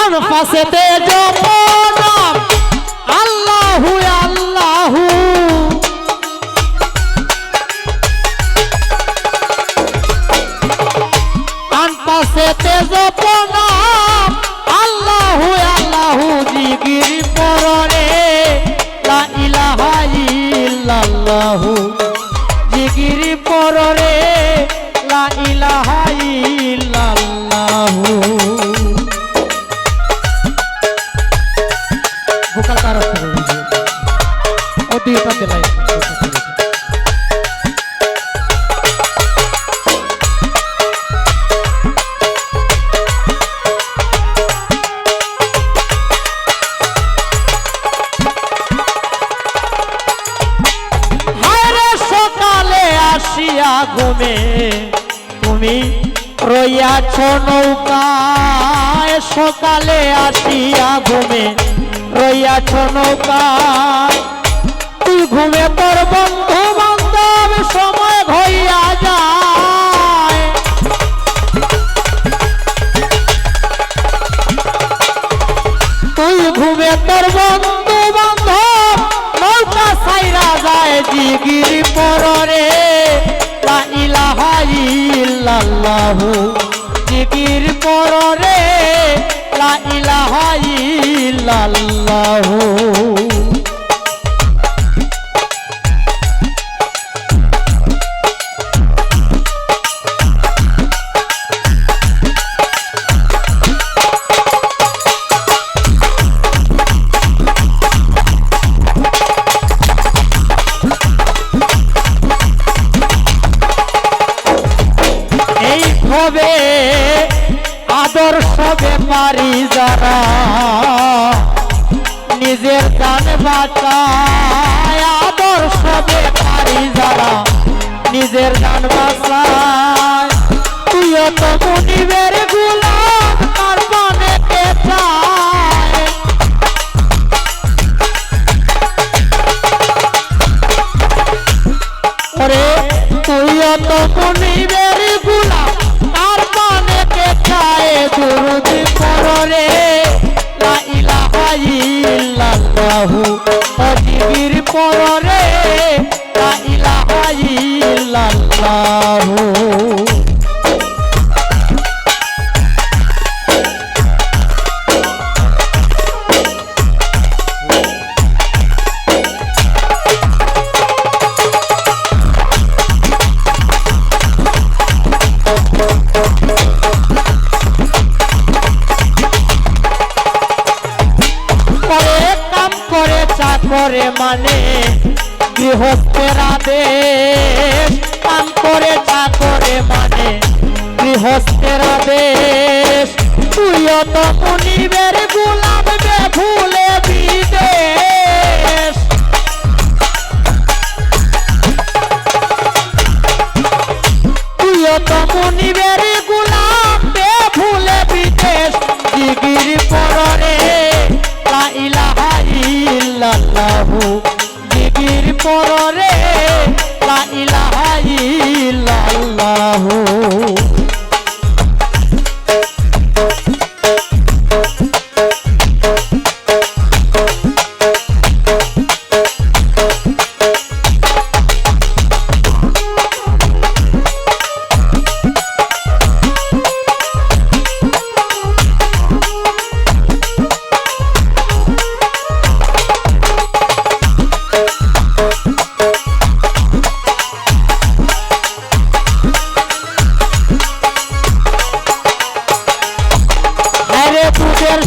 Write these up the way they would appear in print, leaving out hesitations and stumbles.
আনফাসেতে জপনাম আল্লাহু আল্লাহু আনফাসেতে জপনাম আল্লাহু আল্লাহু জিকির পররে লা ইলাহা ইল্লাল্লাহু জিকির পররে লা ইলাহা ইল্লাল্লাহু ভোকাল কার অতি পাতে লাই ঘুমে তুমি রইয়াছ নৌকায় সকালে আসিয়া ঘুমে রইয়াছ নৌকায় তুই ঘুমে তোর বন্ধু বান্ধব সময় হইয়া যায় তুই ঘুমে তোর বন্ধু বান্ধব নৌকা সাইরা যায় জিগিরি পররে লা ইলাহা ইল্লাল্লাহু জিকির পররে লা ইলাহা ইল্লাল্লাহু হবে আদর্শ ব্যাপারী যারা নিজের জান বাঁচায় আদর্শ ব্যাপারী যারা নিজের জান বাঁচায় তুইও তো মুনিবের গোলাম তার মনে কে চায় ওরে তুইও তো মুনিবের গোলাম দুরুদ পররে লা ইলাহা ইল্লাল্লাহু জিকির পররে লা ইলাহা ইল্লাল্লাহু করে মানে গৃহস্থের আদেশ কাম করে চাকরে মানে গৃহস্থের আদেশ তুইও তো মুনিবের গোলাম বে ভুলে বিদেশ তুইও তো মুনিবের গোলাম বে ভুলে বিদেশ জিকির পররে লা ইলাহা ইল্লাল্লাহু জিকির পররে লা ইলাহা ইল্লাল্লাহু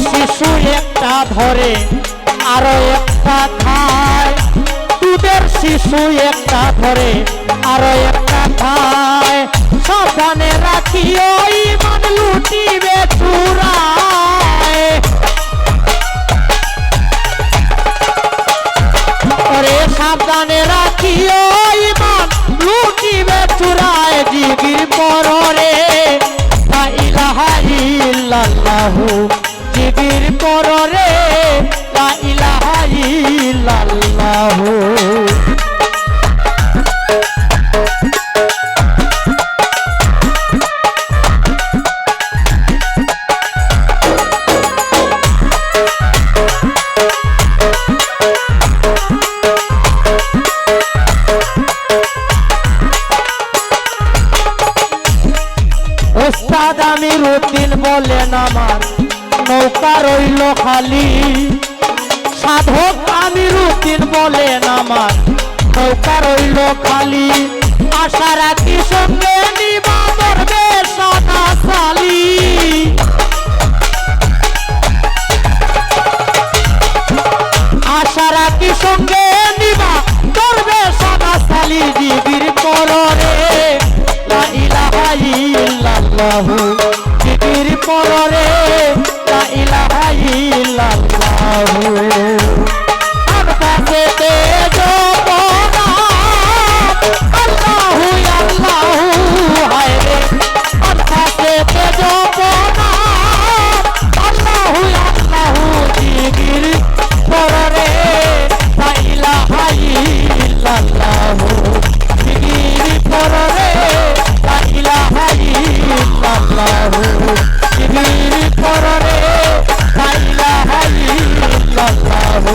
শিশু একটা ধরে আরো একটা খায় দুধের শিশু একটা ধরে আরো একটা খায় সাবধানে রাখিও ঈমান লুটিবে চুরায় ওরে সাবধানে রাখিও ঈমান লুটিবে চুরায় জিকির পররে লা ইলাহা ইল্লাল্লাহু জিকির পররে লা ইলাহা ইল্লাল্লাহু উদ্দিন বলেন আমার নৌকা রইল খালি সাধক আমির উদ্দিন বলেন আমার নৌকা রইল খালি আশা রাখি সঙ্গে নিবা মরবে সোনা সালি আশা রাখি সঙ্গে নিবা করবে সোনা সালি জিগির পররে লা ইলাহা ইল্লাল্লাহু জিগির পররে লা ইলাহা ইল্লাল্লাহু আর কাছেতে জপনা আল্লাহু আল্লাহু হায় রে আর কাছেতে জপনা আল্লাহু আল্লাহু জিগির পররে লা ইলাহা ইল্লাল্লাহু জিগির পররে লা ইলাহা ইল্লাল্লাহু জিগির পররে লা ইলাহা ইল্লাল্লাহু